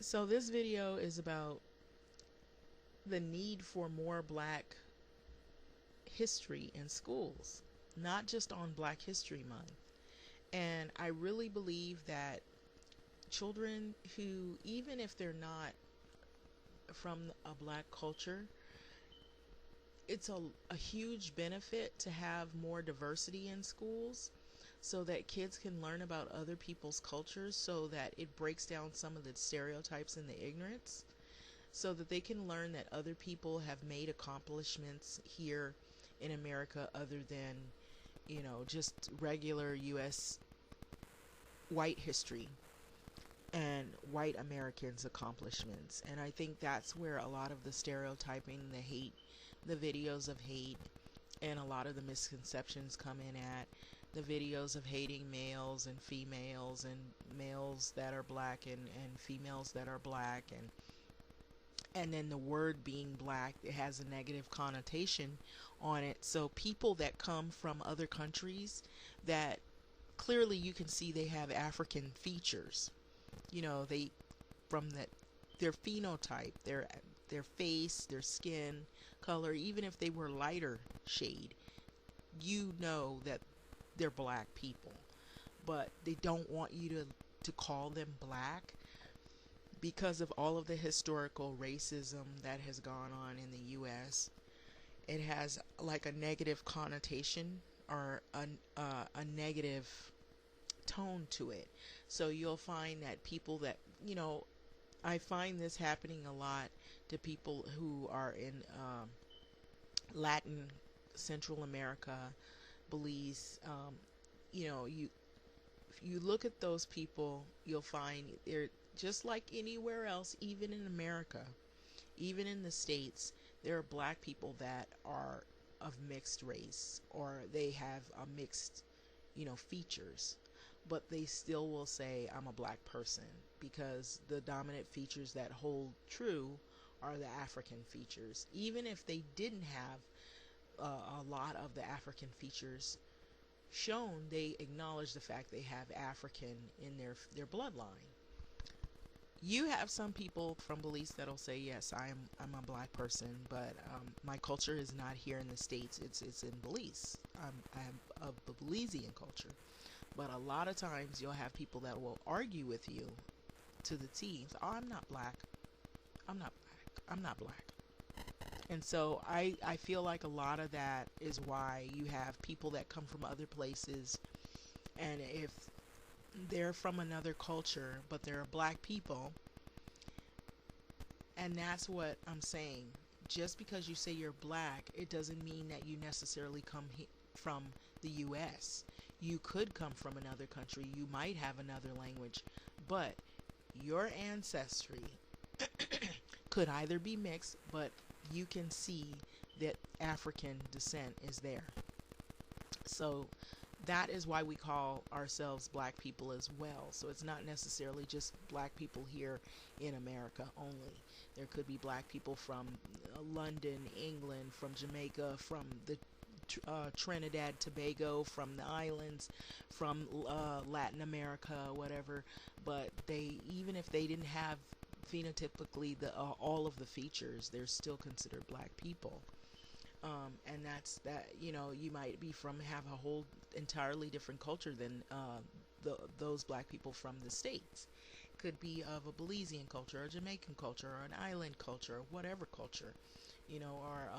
So this video is about the need for more Black history in schools, not just on Black History Month. And I really believe that children who, even if they're not from a Black culture, it's a huge benefit to have more diversity in schools so that kids can learn about other people's cultures, so that it breaks down some of the stereotypes and the ignorance, so that they can learn that other people have made accomplishments here in America other than, just regular US white history and white Americans' accomplishments. And I think that's where a lot of the stereotyping, the hate, the videos of hate, and a lot of the misconceptions come in at the videos of hating males and females, and males that are Black and females that are Black, and then the word being Black, it has a negative connotation on it. So people that come from other countries that clearly you can see they have African features, they from their phenotype, their face, their skin color, even if they were lighter shade, that they're Black people. But they don't want you to call them Black because of all of the historical racism that has gone on in the US. It has like a negative connotation, or a negative tone to it. So you'll find that people that, I find this happening a lot to people who are in Latin, Central America, Belize. If you look at those people, you'll find they're just like anywhere else, even in America, even in the States. There are Black people that are of mixed race, or they have a mixed, features, but they still will say, I'm a Black person, because the dominant features that hold true are the African features. Even if they didn't have a lot of the African features shown, they acknowledge the fact they have African in their bloodline. You have some people from Belize that'll say, yes, I'm a Black person, but my culture is not here in the States, it's in Belize. I'm of the Belizean culture. But a lot of times you'll have people that will argue with you to the T. Oh, I'm not Black. I'm not Black. I'm not Black. And so I feel like a lot of that is why you have people that come from other places, and if they're from another culture but they're Black people, and that's what I'm saying. Just because you say you're Black, it doesn't mean that you necessarily come from the US. You could come from another country, you might have another language, but your ancestry could either be mixed, but you can see that African descent is there. So that is why we call ourselves Black people as well. So it's not necessarily just Black people here in America only. There could be Black people from London, England, from Jamaica, from the Trinidad, Tobago, from the islands, from Latin America, whatever. But even if they didn't have phenotypically all of the features, they're still considered Black people. And that's that. You might be have a whole entirely different culture than those Black people from the States. Could be of a Belizean culture, a Jamaican culture, or an island culture, or whatever culture, or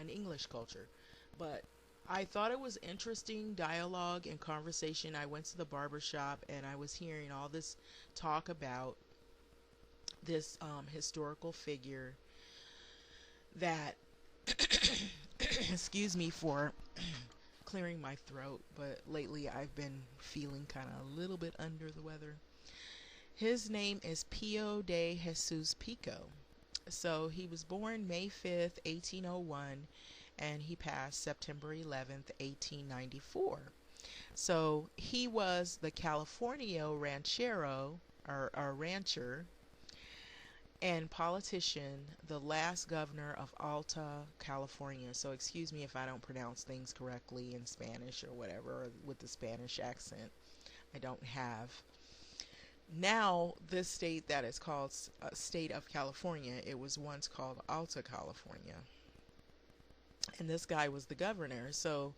an English culture. But I thought it was interesting dialogue and conversation. I went to the barber shop and I was hearing all this talk about this historical figure that excuse me for clearing my throat, but lately I've been feeling kind of a little bit under the weather. His name is Pio de Jesus Pico. So he was born May 5th, 1801, and he passed September 11th, 1894. So he was the Californio ranchero, or rancher, and politician, the last governor of Alta California. So excuse me if I don't pronounce things correctly in Spanish or whatever, or with the Spanish accent. I don't have Now, this state that is called State of California, it was once called Alta California. And this guy was the governor. So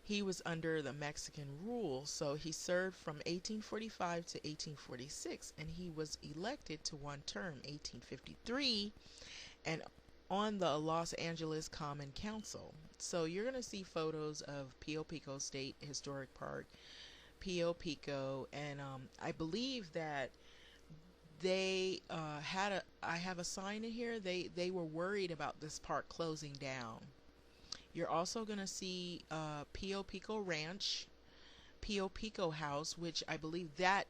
he was under the Mexican rule. So he served from 1845 to 1846, and he was elected to one term, 1853, and on the Los Angeles Common Council. So you're going to see photos of Pio Pico State Historic Park, Pio Pico, and I believe that they I have a sign in here, they were worried about this park closing down. You're also going to see Pio Pico Ranch, Pio Pico House, which I believe that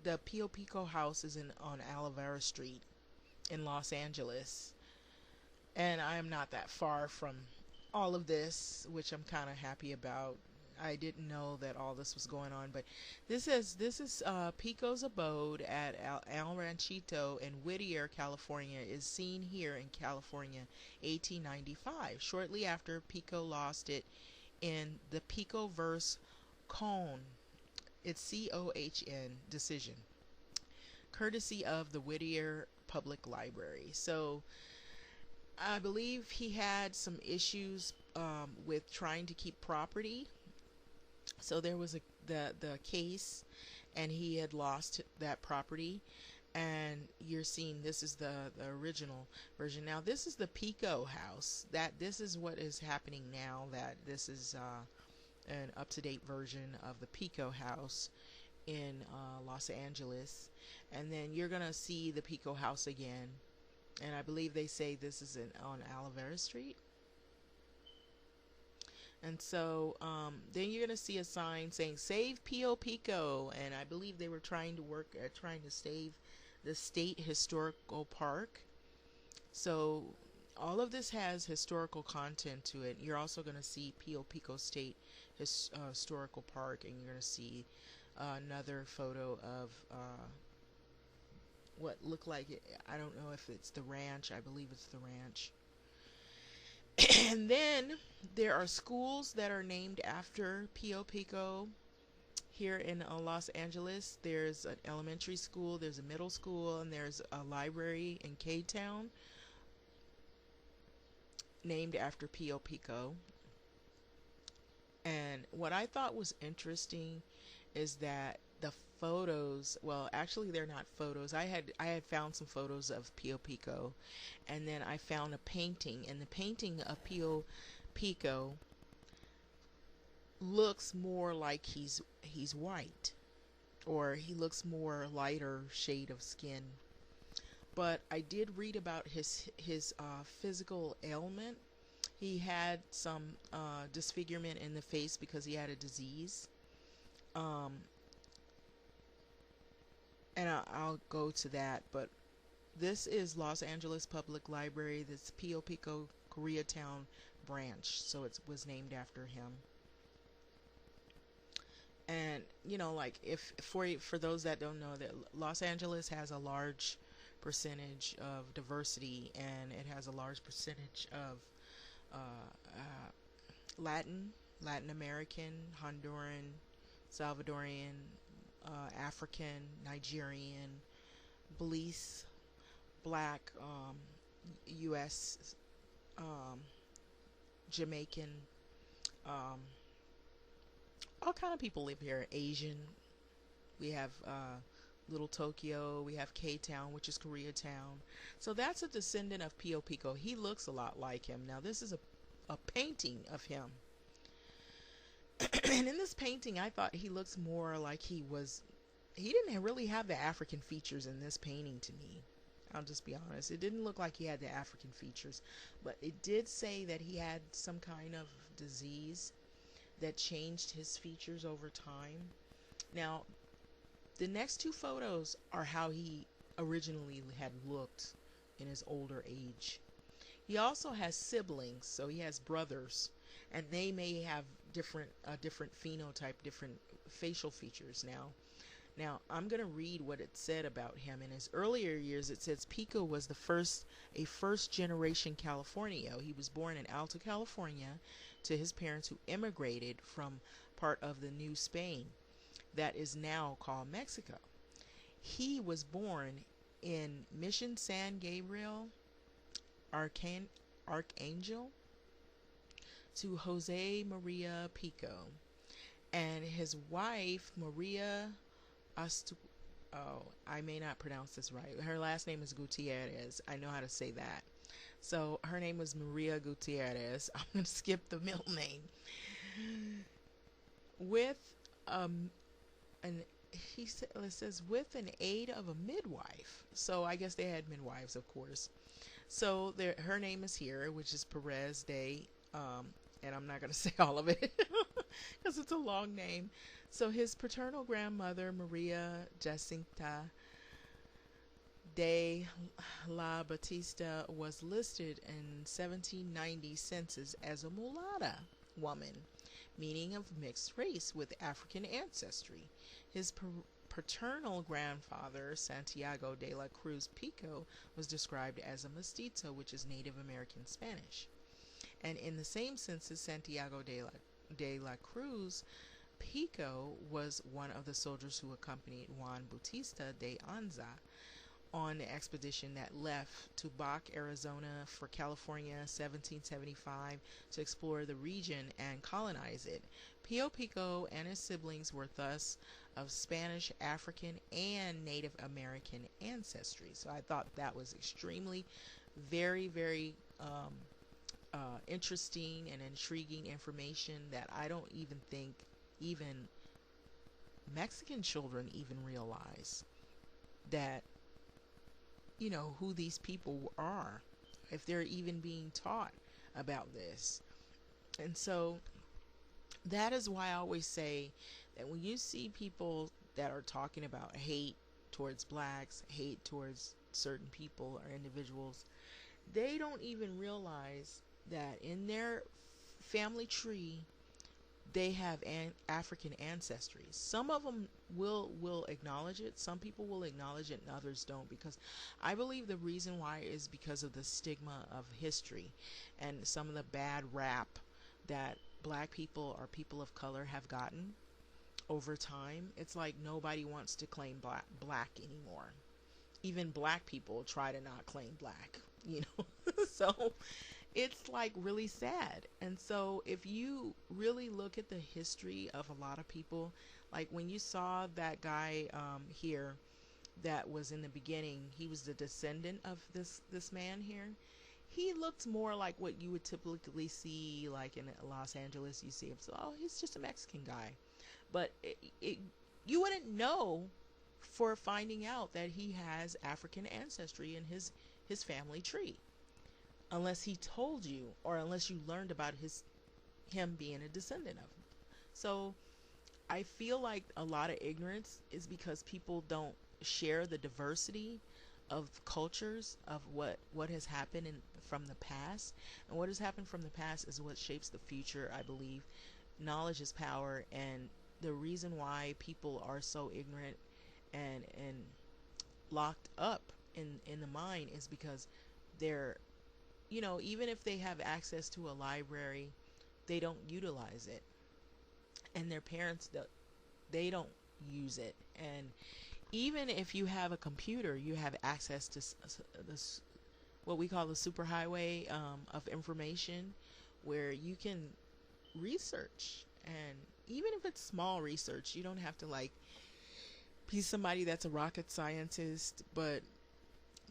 the Pio Pico House is on Olivera Street in Los Angeles. And I am not that far from all of this, which I'm kind of happy about. I didn't know that all this was going on, but this is Pico's abode at El Ranchito in Whittier, California, is seen here in California, 1895, shortly after Pico lost it in the Pico versus Cohn, it's C-O-H-N decision, courtesy of the Whittier Public Library. So I believe he had some issues with trying to keep property. So there was the case, and he had lost that property. And you're seeing this is the original version. Now this is the Pico house. This is what is happening now. That this is an up-to-date version of the Pico house in Los Angeles. And then you're gonna see the Pico house again. And I believe they say this is on Olivera Street. And so then you're going to see a sign saying Save Pio Pico. And I believe they were trying to work at trying to save the state historical park. So all of this has historical content to it. You're also going to see Pio Pico State Historical Park. And you're going to see another photo of what looked like it. I don't know if it's the ranch. I believe it's the ranch. And then there are schools that are named after Pio Pico here in Los Angeles. There's an elementary school, there's a middle school, and there's a library in K-Town named after Pio Pico. And what I thought was interesting is that the photos, well, actually they're not photos. I had found some photos of Pio Pico, and then I found a painting, and the painting of Pio Pico looks more like he's white, or he looks more lighter shade of skin. But I did read about his physical ailment. He had some disfigurement in the face because he had a disease. And I'll go to that, but this is Los Angeles Public Library. This Pio Pico Koreatown branch, so it was named after him. And you know, like if for those that don't know, that Los Angeles has a large percentage of diversity, and it has a large percentage of Latin American, Honduran, Salvadorian, African, Nigerian, Belize, Black, U.S., Jamaican, all kind of people live here. Asian. We have Little Tokyo. We have K-Town, which is Koreatown. So that's a descendant of Pio Pico. He looks a lot like him. Now this is a painting of him. And in this painting, I thought he looks more like he didn't really have the African features in this painting to me. I'll just be honest. It didn't look like he had the African features, but it did say that he had some kind of disease that changed his features over time. Now, the next two photos are how he originally had looked in his older age. He also has siblings, so he has brothers, and they may have different phenotype, different facial features. Now I'm going to read what it said about him. In his earlier years, it says Pico was a first generation Californio. He was born in Alta California to his parents who immigrated from part of the New Spain that is now called Mexico. He was born in Mission San Gabriel Arcángel to José María Pico, and his wife María Astu oh, I may not pronounce this right. Her last name is Gutierrez. I know how to say that. So her name was Maria Gutierrez. I'm going to skip the middle name. With an it says with an aid of a midwife. So I guess they had midwives, of course. So her name is here, which is Pérez de, and I'm not going to say all of it because it's a long name. So his paternal grandmother, María Jacinta de la Bastida, was listed in 1790 census as a mulata woman, meaning of mixed race with African ancestry. His paternal grandfather, Santiago de la Cruz Pico, was described as a Mestizo, which is Native American Spanish. And in the same census, Santiago de la Cruz Pico was one of the soldiers who accompanied Juan Bautista de Anza on the expedition that left Tubac, Arizona for California 1775 to explore the region and colonize it. Pio Pico and his siblings were thus of Spanish, African, and Native American ancestry. So I thought that was extremely, very, very interesting and intriguing information that I don't even think even Mexican children even realize that, you know, who these people are, if they're even being taught about this. And so that is why I always say that when you see people that are talking about hate towards blacks, hate towards certain people or individuals, they don't even realize that in their family tree they have African ancestry. Some of them will acknowledge it. Some people will acknowledge it and others don't, because I believe the reason why is because of the stigma of history and some of the bad rap that black people or people of color have gotten over time. It's like nobody wants to claim black anymore. Even black people try to not claim black, you know. So it's like really sad. And so if you really look at the history of a lot of people, like when you saw that guy here that was in the beginning, he was the descendant of this man here. He looked more like what you would typically see like in Los Angeles. You see him, so oh, he's just a Mexican guy. But you wouldn't know for finding out that he has African ancestry in his family tree, unless he told you, or unless you learned about him being a descendant of him. So I feel like a lot of ignorance is because people don't share the diversity of cultures of what has happened from the past. And what has happened from the past is what shapes the future, I believe. Knowledge is power, and the reason why people are so ignorant and locked up in the mind is because they're, you know, even if they have access to a library, they don't utilize it, and their parents, they don't use it. And even if you have a computer, you have access to this, what we call the superhighway of information, where you can research. And even if it's small research, you don't have to like be somebody that's a rocket scientist, but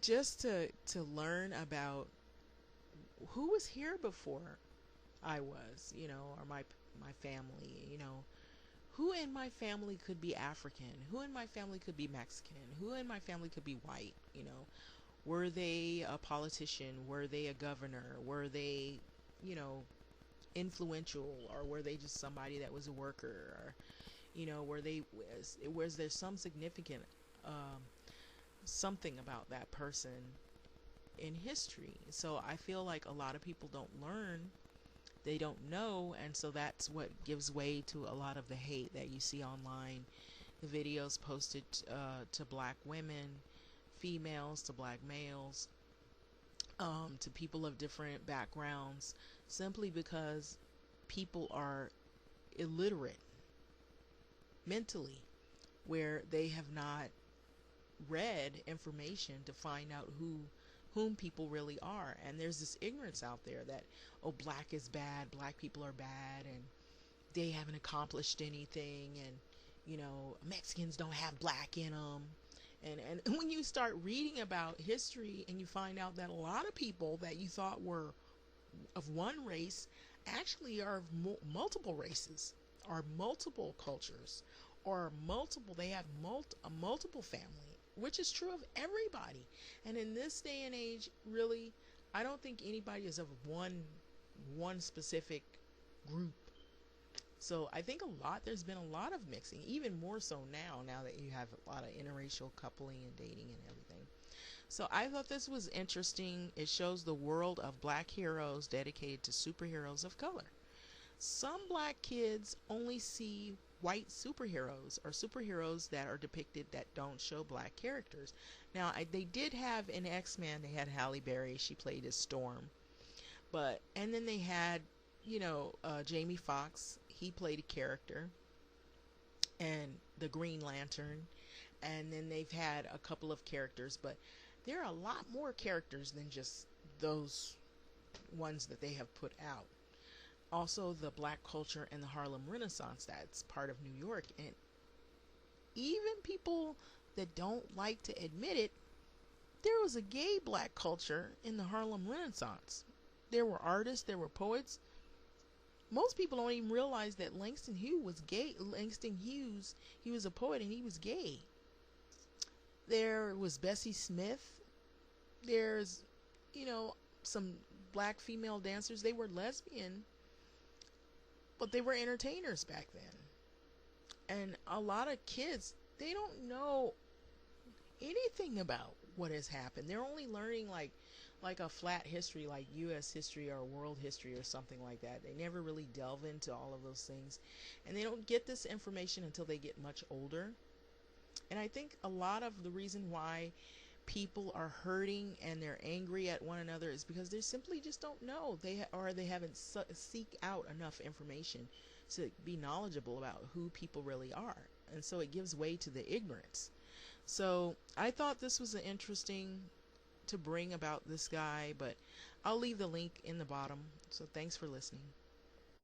just to learn about who was here before I was, you know, or my family, you know, who in my family could be African, who in my family could be Mexican, who in my family could be white, you know, were they a politician, were they a governor, were they, you know, influential, or were they just somebody that was a worker, or, you know, was there some significant something about that person in history. So I feel like a lot of people don't learn, they don't know, and so that's what gives way to a lot of the hate that you see online. The videos posted to black women, females, to black males, to people of different backgrounds, simply because people are illiterate mentally, where they have not read information to find out whom people really are. And there's this ignorance out there that, oh, black is bad, black people are bad, and they haven't accomplished anything, and Mexicans don't have black in them. And when you start reading about history and you find out that a lot of people that you thought were of one race actually are of multiple races, or multiple cultures, or they have a multiple family, which is true of everybody. And in this day and age, really, I don't think anybody is of one specific group. So I think there's been a lot of mixing, even more so now that you have a lot of interracial coupling and dating and everything. So I thought this was interesting. It shows the world of black heroes dedicated to superheroes of color. Some black kids only see white superheroes, or superheroes that are depicted that don't show black characters. Now, they did have in X-Men, they had Halle Berry. She played as Storm. And then they had, Jamie Foxx. He played a character, and the Green Lantern. And then they've had a couple of characters, but there are a lot more characters than just those ones that they have put out. Also, the black culture and the Harlem Renaissance, that's part of New York. And even people that don't like to admit it, there was a gay black culture in the Harlem Renaissance. There were artists, there were poets. Most people don't even realize that Langston Hughes was gay. Langston Hughes, he was a poet and he was gay. There was Bessie Smith. There's, some black female dancers. They were lesbian, but they were entertainers back then. And a lot of kids, they don't know anything about what has happened. They're only learning like a flat history, like U.S. history or world history or something like that. They never really delve into all of those things. And they don't get this information until they get much older. And I think a lot of the reason why people are hurting and they're angry at one another is because they simply just don't know. They haven't seek out enough information to be knowledgeable about who people really are. And so it gives way to the ignorance. So I thought this was an interesting to bring about this guy, but I'll leave the link in the bottom. So thanks for listening.